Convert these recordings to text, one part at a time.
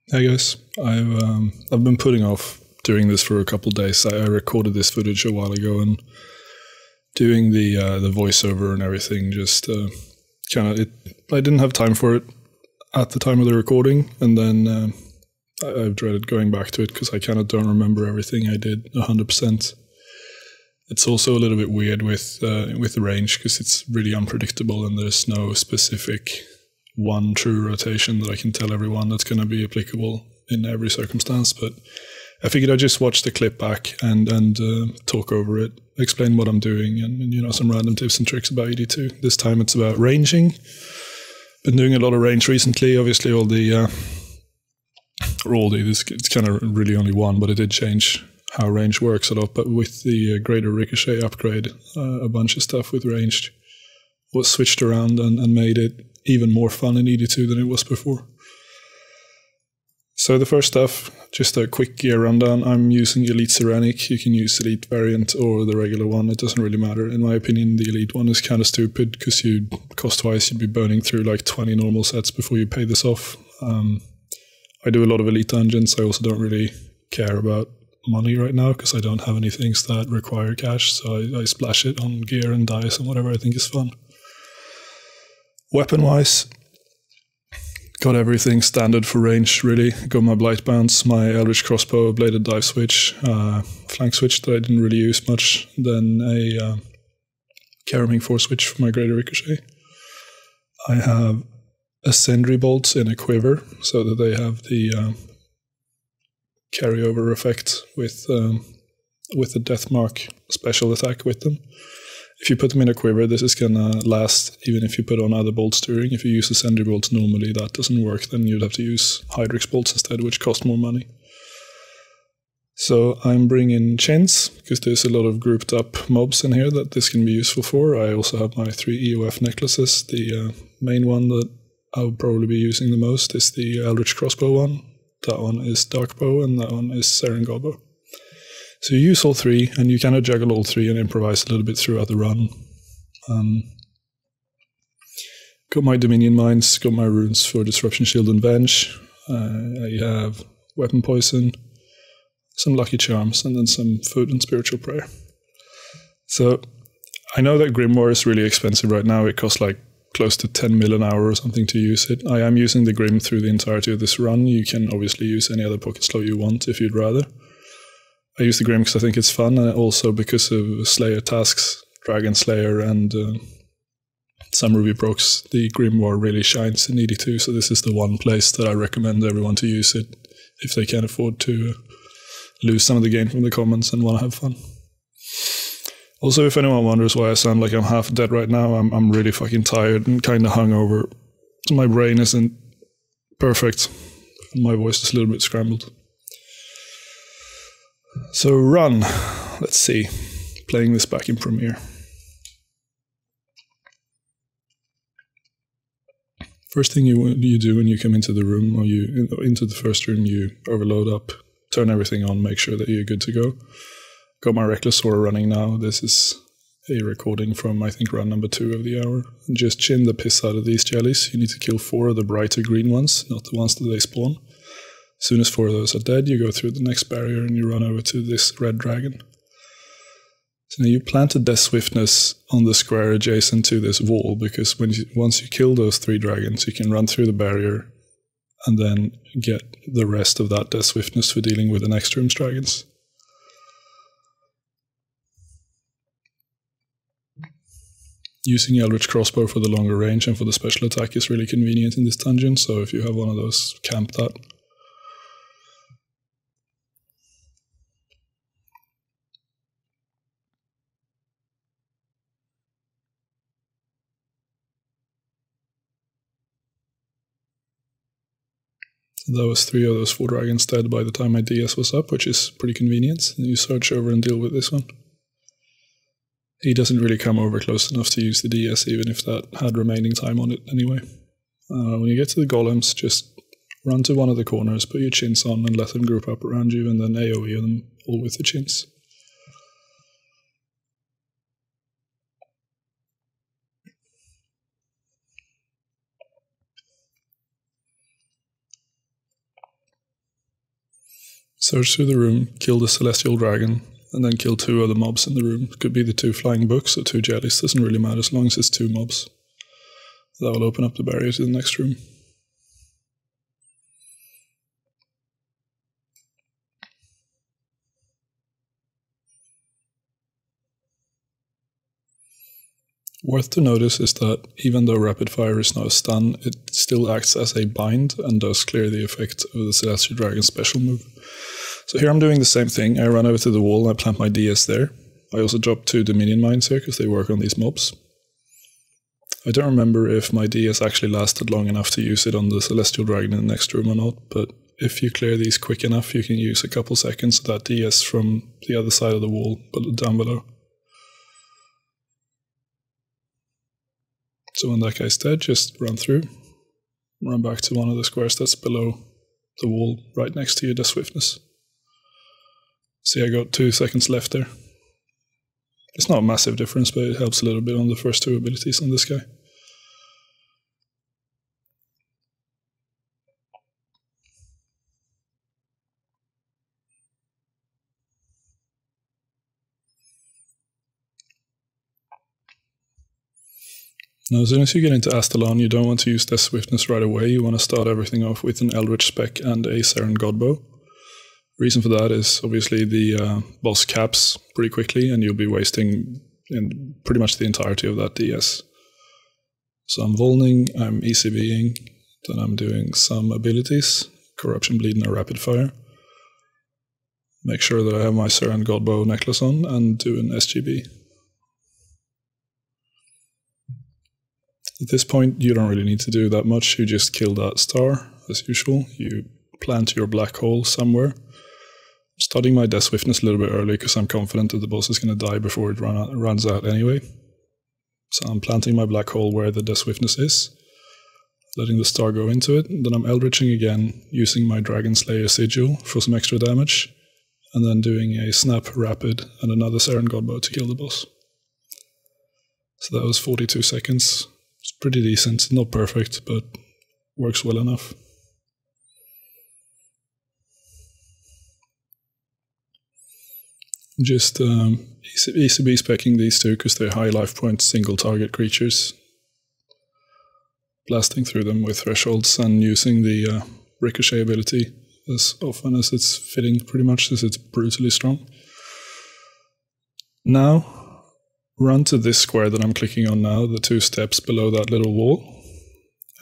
Hey guys, I've been putting off doing this for a couple of days. I recorded this footage a while ago and doing the voiceover and everything. Just I didn't have time for it at the time of the recording, and then I've dreaded going back to it because I kind of don't remember everything I did 100%. It's also a little bit weird with the range because it's really unpredictable and there's no specific one true rotation that I can tell everyone that's going to be applicable in every circumstance. But I figured I'd just watch the clip back and talk over it, explain what I'm doing, and some random tips and tricks about ED2. This time it's about ranging. Been doing a lot of range recently. Obviously, it's kind of really only one, but it did change how range works a lot. But with the greater ricochet upgrade, a bunch of stuff with range was switched around and made it even more fun in ED2 than it was before. So the first stuff, just a quick gear rundown. I'm using Elite Ceramic. You can use Elite variant or the regular one. It doesn't really matter. In my opinion, the Elite one is kind of stupid because cost-wise, you'd be burning through like 20 normal sets before you pay this off. I do a lot of Elite dungeons. I also don't really care about money right now because I don't have any things that require cash. So I splash it on gear and dice and whatever I think is fun. Weapon-wise, got everything standard for range, really. Got my Blight Bounce, my Eldritch Crossbow, Bladed Dive Switch, Flank Switch that I didn't really use much, then a Caroming Force Switch for my Greater Ricochet. I have Ascendry Bolts in a Quiver, so that they have the carryover effect with the Deathmark special attack with them. If you put them in a quiver, this is going to last even if you put on other bolts during. If you use Ascendry Bolts normally, that doesn't work. Then you'd have to use Hydrix Bolts instead, which cost more money. So I'm bringing chins, because there's a lot of grouped up mobs in here that this can be useful for. I also have my 3 EOF necklaces. The main one that I'll probably be using the most is the Eldritch Crossbow one. That one is Darkbow, and that one is Serengobbo. So you use all three, and you kind of juggle all three and improvise a little bit throughout the run. Got my Dominion Mines, got my runes for Disruption Shield and Venge. I have Weapon Poison, some Lucky Charms, and then some Food and Spiritual Prayer. So I know that Grimoire is really expensive right now. It costs like close to 10 mil an hour or something to use it. I am using the Grim through the entirety of this run. You can obviously use any other pocket slot you want if you'd rather. I use the Grim because I think it's fun, and also because of Slayer tasks, Dragon Slayer, and some Ruby procs. The Grimoire really shines in ED2, so this is the one place that I recommend everyone to use it if they can afford to lose some of the gain from the commons and want to have fun. Also, if anyone wonders why I sound like I'm half dead right now, I'm really fucking tired and kind of hungover. So my brain isn't perfect, and my voice is a little bit scrambled. So run, let's see, playing this back in Premiere. First thing you do when you come into the room, or into the first room, you overload up, turn everything on, make sure that you're good to go. Got my Reckless Aura running now. This is a recording from, I think, run number 2 of the hour. And just chin the piss out of these jellies. You need to kill 4 of the brighter green ones, not the ones that they spawn. As soon as 4 of those are dead, you go through the next barrier and you run over to this red dragon. So now you plant a Death Swiftness on the square adjacent to this wall, because once you kill those 3 dragons, you can run through the barrier and then get the rest of that Death Swiftness for dealing with the next room's dragons. Using Eldritch Crossbow for the longer range and for the special attack is really convenient in this dungeon, so if you have one of those, camp that. That was 3 of those 4 dragons dead by the time my DS was up, which is pretty convenient. And you search over and deal with this one. He doesn't really come over close enough to use the DS, even if that had remaining time on it anyway. When you get to the golems, just run to one of the corners, put your chins on and let them group up around you, and then AoE them all with the chins. Search through the room, kill the celestial dragon, and then kill 2 other mobs in the room. It could be the 2 flying books or 2 jellies, doesn't really matter as long as it's 2 mobs. That will open up the barrier to the next room. Worth to notice is that even though rapid fire is not a stun, it still acts as a bind and does clear the effect of the Celestial Dragon's special move. So here I'm doing the same thing. I run over to the wall and I plant my DS there. I also drop 2 Dominion Mines here because they work on these mobs. I don't remember if my DS actually lasted long enough to use it on the Celestial Dragon in the next room or not, but if you clear these quick enough, you can use a couple seconds of that DS from the other side of the wall, but down below. So when that guy's dead, just run through, run back to one of the squares that's below the wall, right next to your death swiftness. See, I got 2 seconds left there. It's not a massive difference, but it helps a little bit on the first 2 abilities on this guy. Now, as soon as you get into Astalon, you don't want to use Death Swiftness right away. You want to start everything off with an Eldritch Spec and a Saren Godbow. Reason for that is obviously the boss caps pretty quickly, and you'll be wasting pretty much the entirety of that DS. So I'm Volning, I'm ECBing, then I'm doing some abilities, Corruption Bleed and a Rapid Fire. Make sure that I have my Saren Godbow necklace on and do an SGB. At this point, you don't really need to do that much. You just kill that star, as usual. You plant your black hole somewhere. I'm starting my Death Swiftness a little bit early because I'm confident that the boss is going to die before it runs out anyway. So I'm planting my black hole where the Death Swiftness is, letting the star go into it. Then I'm Eldritching again, using my Dragon Slayer Sigil for some extra damage, and then doing a Snap Rapid and another Saren Godbow to kill the boss. So that was 42 seconds. It's pretty decent, not perfect, but works well enough. Just ECB specking these 2 because they're high life point single target creatures. Blasting through them with thresholds and using the ricochet ability as often as it's fitting, pretty much, as it's brutally strong. Now, run to this square that I'm clicking on now, the 2 steps below that little wall.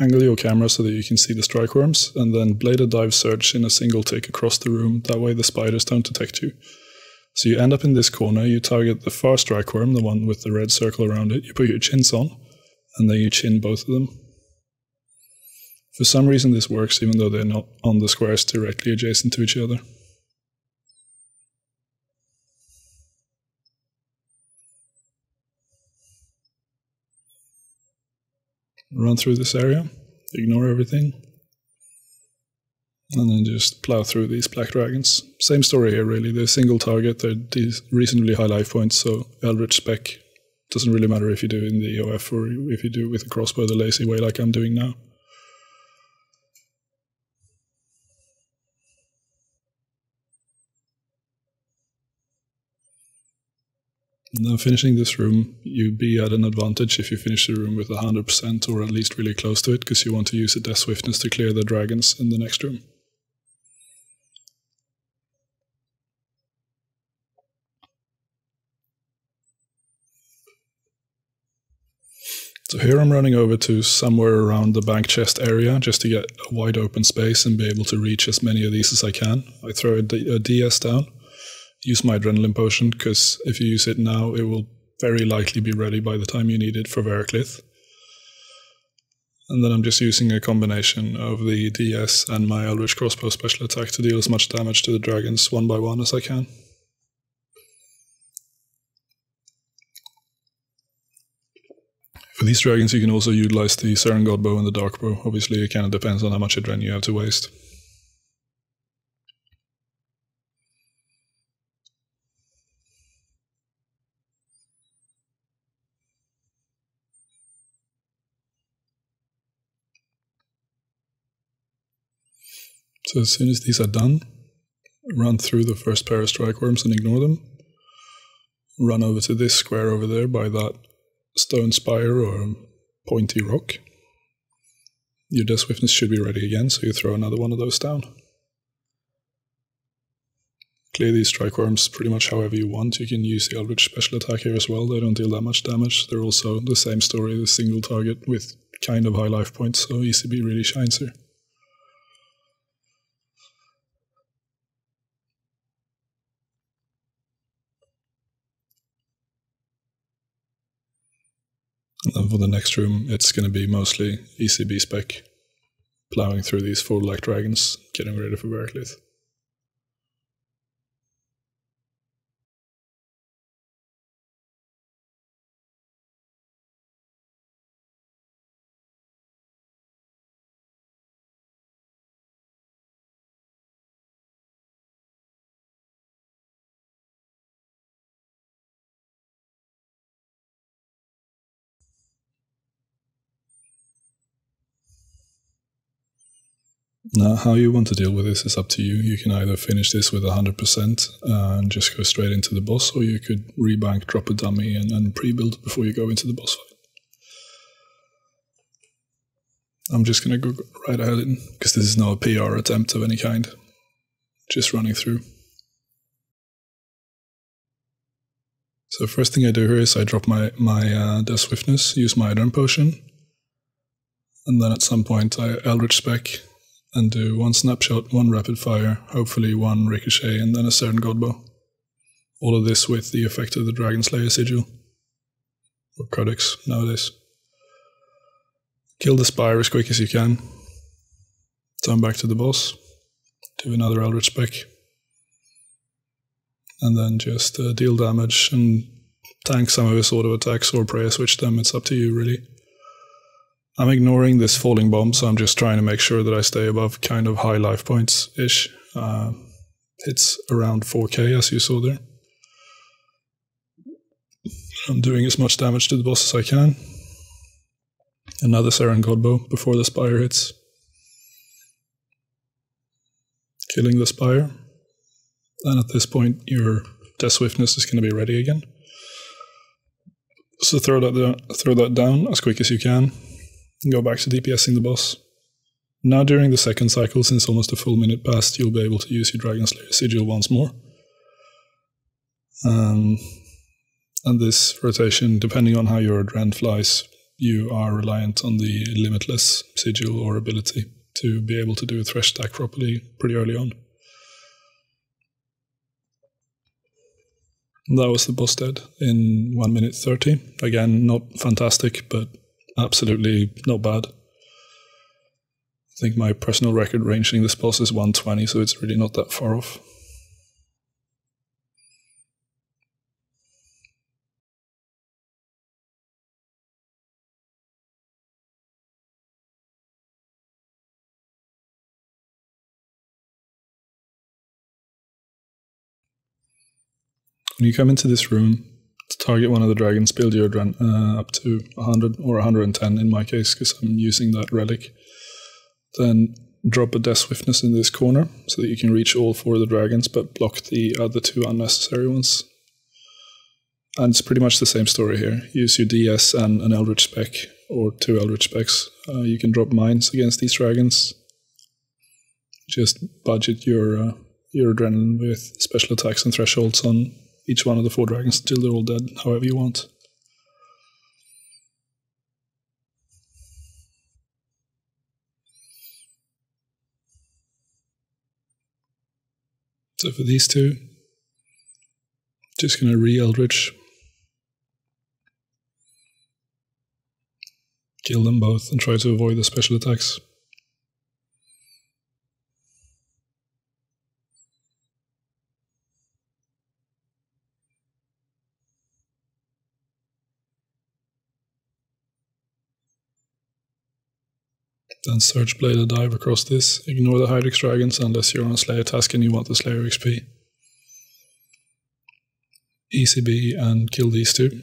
Angle your camera so that you can see the strike worms, and then blade a dive surge in a single tick across the room. That way the spiders don't detect you. So you end up in this corner, you target the far strike worm, the one with the red circle around it, you put your chins on, and then you chin both of them. For some reason this works even though they're not on the squares directly adjacent to each other. Run through this area, ignore everything, and then just plow through these black dragons. Same story here really, they're single target, they're reasonably high life points, so Eldritch Spec doesn't really matter if you do it in the EOF or if you do it with a crossbow the lazy way like I'm doing now. Now finishing this room, you'd be at an advantage if you finish the room with 100% or at least really close to it, because you want to use a Death Swiftness to clear the dragons in the next room. So here I'm running over to somewhere around the bank chest area just to get a wide open space and be able to reach as many of these as I can. I throw a DS down. Use my adrenaline potion, because if you use it now, it will very likely be ready by the time you need it for Variclith. And then I'm just using a combination of the DS and my Eldritch Crossbow special attack to deal as much damage to the dragons one by one as I can. For these dragons you can also utilize the Saren Godbow and the Darkbow. Obviously it kind of depends on how much adrenaline you have to waste. So as soon as these are done, run through the first pair of strike worms and ignore them. Run over to this square over there by that stone spire or pointy rock. Your death swiftness should be ready again, so you throw another one of those down. Clear these strike worms pretty much however you want. You can use the Eldritch special attack here as well. They don't deal that much damage. They're also the same story, the single target with kind of high life points, so ECB really shines here. And then for the next room, it's going to be mostly ECB spec, plowing through these 4 black dragons, getting ready for Veraclith. Now, how you want to deal with this is up to you. You can either finish this with 100% and just go straight into the boss, or you could rebank, drop a dummy, and pre-build before you go into the boss fight. I'm just going to go right ahead, because this is not a PR attempt of any kind. Just running through. So first thing I do here is I drop my death swiftness, use my Adern potion, and then at some point I Eldritch spec and do 1 snapshot, 1 rapid fire, hopefully 1 ricochet, and then a certain godbow. All of this with the effect of the Dragon Slayer sigil, or codex nowadays. Kill the spire as quick as you can. Turn back to the boss. Do another Eldritch spec. And then just deal damage and tank some of his auto attacks or prayer switch them. It's up to you, really. I'm ignoring this falling bomb, so I'm just trying to make sure that I stay above kind of high life points-ish. It's around 4k, as you saw there. I'm doing as much damage to the boss as I can. Another Saren Godbow before the spire hits. Killing the spire. And at this point, your death swiftness is going to be ready again. So throw that down as quick as you can. And go back to DPSing the boss. Now during the second cycle, since almost a full minute passed, you'll be able to use your Dragon Slayer sigil once more. And this rotation, depending on how your Adren flies, you are reliant on the limitless sigil or ability to be able to do a thresh stack properly pretty early on. That was the boss dead in 1 minute 30. Again, not fantastic, but absolutely not bad. I think my personal record ranging this boss is 120, so it's really not that far off. When you come into this room, to target one of the dragons, build your up to 100 or 110 in my case, because I'm using that relic. Then drop a death swiftness in this corner, so that you can reach all 4 of the dragons, but block the other 2 unnecessary ones. And it's pretty much the same story here. Use your DS and an Eldritch spec, or 2 Eldritch specs. You can drop mines against these dragons. Just budget your adrenaline with special attacks and thresholds on each one of the 4 dragons until they're all dead, however you want. So for these 2, just going to re-Eldritch. Kill them both and try to avoid the special attacks. Then Surge Blade a dive across this. Ignore the Hydrix dragons unless you're on a Slayer task and you want the Slayer XP. ECB and kill these 2.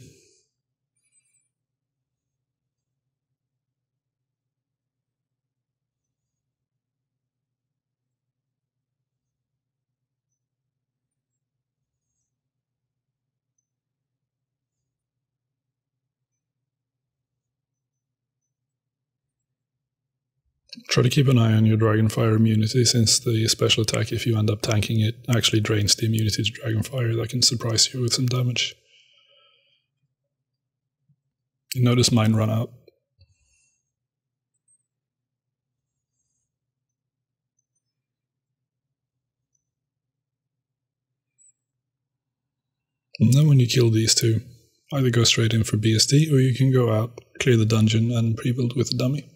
Try to keep an eye on your Dragonfire immunity, since the special attack, if you end up tanking it, actually drains the immunity to Dragonfire. That can surprise you with some damage. You notice mine run out. And then when you kill these two, either go straight in for BSD, or you can go out, clear the dungeon, and pre-build with a dummy.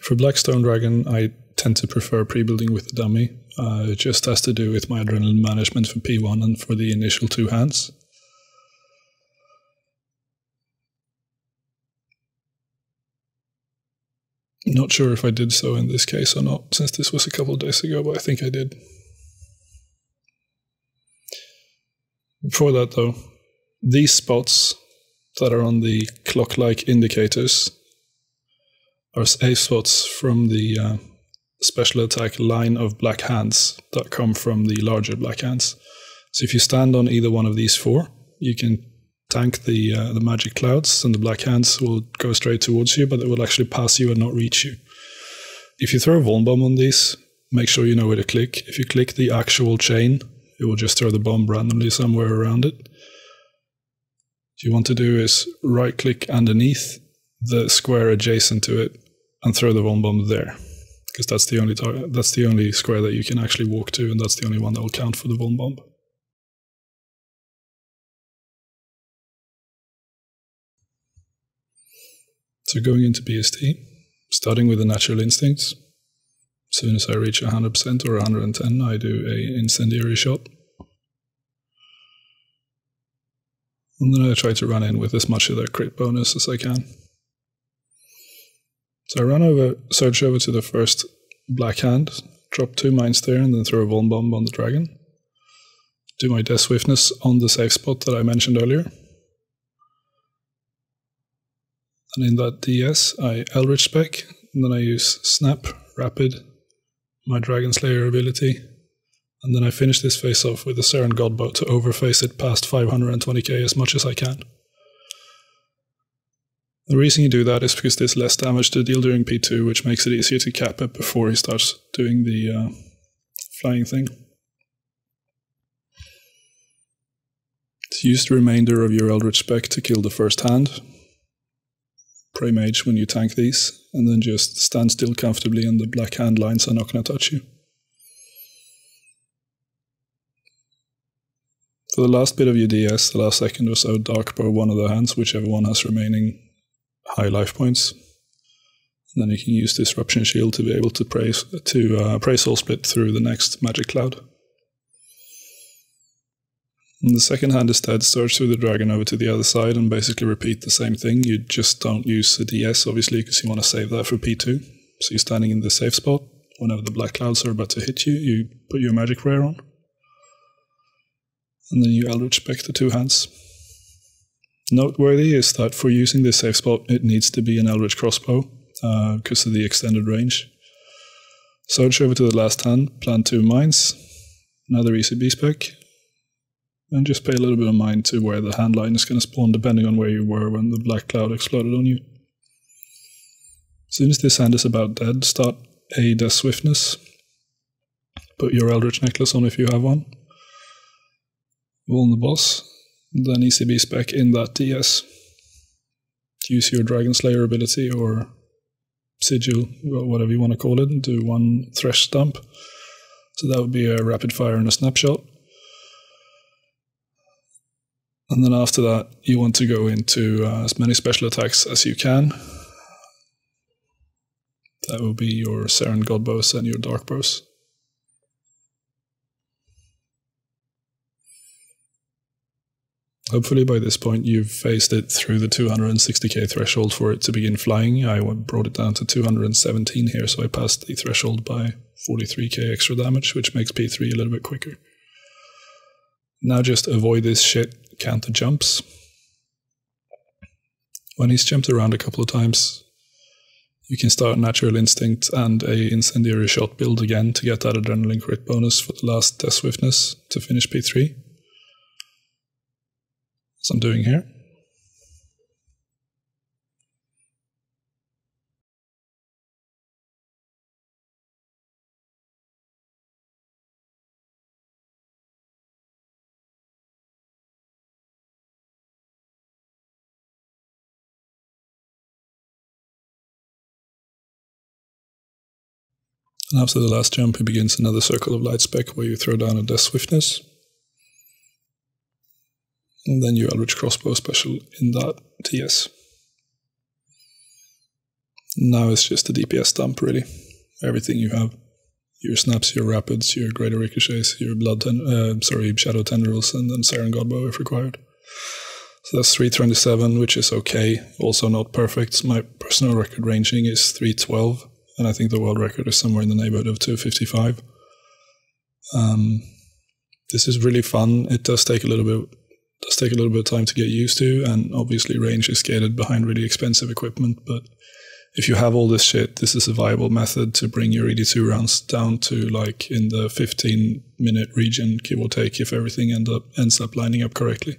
For Blackstone Dragon, I tend to prefer pre-building with a dummy. It just has to do with my adrenaline management for P1 and for the initial 2 hands. Not sure if I did so in this case or not, since this was a couple of days ago, but I think I did. Before that though, these spots that are on the clock-like indicators are safe spots from the special attack line of black hands that come from the larger black hands. So if you stand on either one of these 4, you can tank the magic clouds, and the black hands will go straight towards you, but they will actually pass you and not reach you. If you throw a Vuln Bomb on these, make sure you know where to click. If you click the actual chain, it will just throw the bomb randomly somewhere around it. What you want to do is right-click underneath the square adjacent to it and throw the Vuln Bomb there, because that's the only square that you can actually walk to, and that's the only one that will count for the Vuln Bomb. So going into BST, starting with the natural instincts. As soon as I reach 100% or 110, I do a incendiary shot. And then I try to run in with as much of that crit bonus as I can. So I surge over to the first black hand, drop 2 mines there, and then throw a Vuln Bomb on the dragon. Do my Death Swiftness on the safe spot that I mentioned earlier. And in that DS, I Eldritch Spec, and then I use Snap, Rapid, my Dragon Slayer ability, and then I finish this face off with a Saren Godbow to overface it past 520k as much as I can. The reason you do that is because there's less damage to deal during P2, which makes it easier to cap it before he starts doing the flying thing. So use the remainder of your Eldritch Spec to kill the first hand. Pray Mage when you tank these, and then just stand still comfortably, and the black hand lines are not going to touch you. For the last bit of your DS, the last second or so, Darkbow one of the hands, whichever one has remaining high life points. And then you can use Disruption Shield to be able to pray Soul Split through the next Magic Cloud. And the second hand instead surge through the dragon over to the other side and basically repeat the same thing. You just don't use the DS, obviously, because you want to save that for P2. So you're standing in the safe spot. Whenever the black clouds are about to hit you, you put your magic rare on. And then you Eldritch Spec the 2 hands. Noteworthy is that for using this safe spot, it needs to be an Eldritch Crossbow, because of the extended range. Surge over to the last hand, plant 2 mines, another ECB spec, and just pay a little bit of mind to where the hand line is going to spawn, depending on where you were when the black cloud exploded on you. As soon as this hand is about dead, start a Death Swiftness. Put your Eldritch Necklace on if you have one. Vuln the boss, then ECB spec in that DS. Use your Dragon Slayer ability or Sigil, whatever you want to call it, and do 1 Thresh Stump. So that would be a rapid fire and a snapshot. And then after that, you want to go into as many special attacks as you can. That will be your Saren Godbows and your Darkbows. Hopefully by this point you've phased it through the 260k threshold for it to begin flying. I brought it down to 217 here, so I passed the threshold by 43k extra damage, which makes P3 a little bit quicker. Now just avoid this shit, count the jumps. When he's jumped around a couple of times, you can start Natural Instinct and a Incendiary Shot build again to get that Adrenaline crit bonus for the last Death Swiftness to finish P3. As I'm doing here. And after the last jump, he begins another circle of light spec where you throw down a death swiftness. And then you Eldritch Crossbow special in that TS. Now it's just a DPS dump, really. Everything you have. Your snaps, your rapids, your greater ricochets, your shadow tendrils, and then Siren Godbow if required. So that's 327, which is okay. Also not perfect. My personal record ranging is 312, and I think the world record is somewhere in the neighborhood of 255. This is really fun. It does take a little bit of time to get used to, and obviously range is gated behind really expensive equipment, but if you have all this shit, this is a viable method to bring your ED2 rounds down to like in the 15-minute region, give or take, if everything ends up lining up correctly.